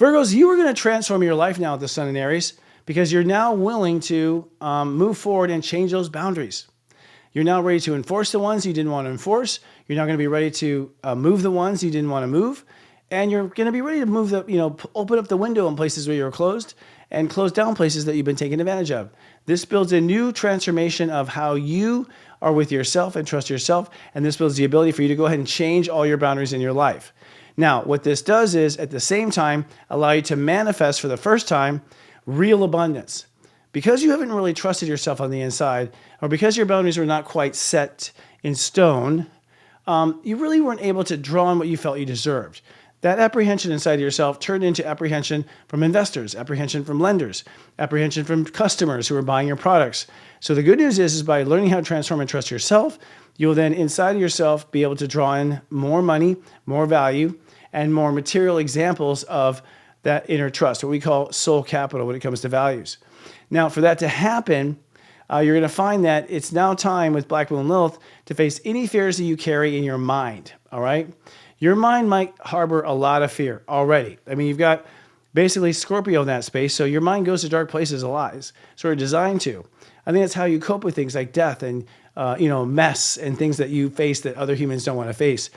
Virgos, you are going to transform your life now with the sun in Aries because you're now willing to move forward and change those boundaries. You're now ready to enforce the ones you didn't want to enforce. You're now going to be ready to move the ones you didn't want to move. And you're going to be ready to move open up the window in places where you were closed and close down places that you've been taken advantage of. This builds a new transformation of how you are with yourself and trust yourself. And this builds the ability for you to go ahead and change all your boundaries in your life. Now, what this does is at the same time allow you to manifest for the first time real abundance. Because you haven't really trusted yourself on the inside, or because your boundaries were not quite set in stone, you really weren't able to draw on what you felt you deserved. That apprehension inside of yourself turned into apprehension from investors, apprehension from lenders, apprehension from customers who are buying your products. So the good news is by learning how to transform and trust yourself, you'll then inside of yourself be able to draw in more money, more value, and more material examples of that inner trust, what we call soul capital when it comes to values. Now, for that to happen, you're going to find that it's now time with Black Moon Lilith to face any fears that you carry in your mind, all right? Your mind might harbor a lot of fear already. I mean, you've got basically Scorpio in that space, so your mind goes to dark places a lot. It's sort of designed to. I think that's how you cope with things like death and mess and things that you face that other humans don't want to face.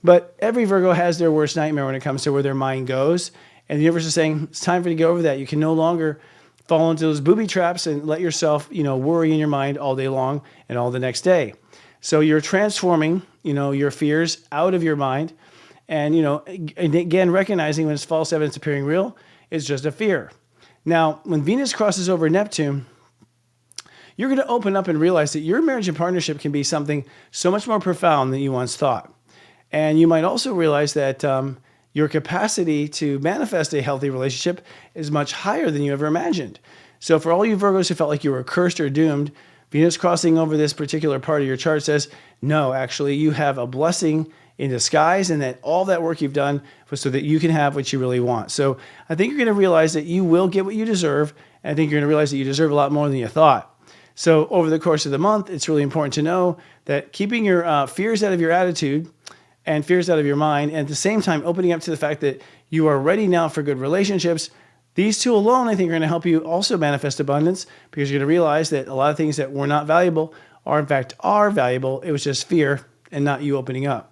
But every Virgo has their worst nightmare when it comes to where their mind goes. And the universe is saying, it's time for you to get over that. You can no longer fall into those booby traps and let yourself, worry in your mind all day long and all the next day. So you're transforming, your fears out of your mind. And, and again, recognizing when it's false evidence appearing real, it's just a fear. Now, when Venus crosses over Neptune, you're going to open up and realize that your marriage and partnership can be something so much more profound than you once thought. And you might also realize that your capacity to manifest a healthy relationship is much higher than you ever imagined. So for all you Virgos who felt like you were cursed or doomed, Venus crossing over this particular part of your chart says, no, actually, you have a blessing in disguise, and that all that work you've done was so that you can have what you really want. So I think you're going to realize that you will get what you deserve, and I think you're going to realize that you deserve a lot more than you thought. So over the course of the month, it's really important to know that keeping your fears out of your attitude and fears out of your mind, and at the same time opening up to the fact that you are ready now for good relationships, these two alone, I think, are going to help you also manifest abundance, because you're going to realize that a lot of things that were not valuable are, in fact, are valuable. It was just fear and not you opening up.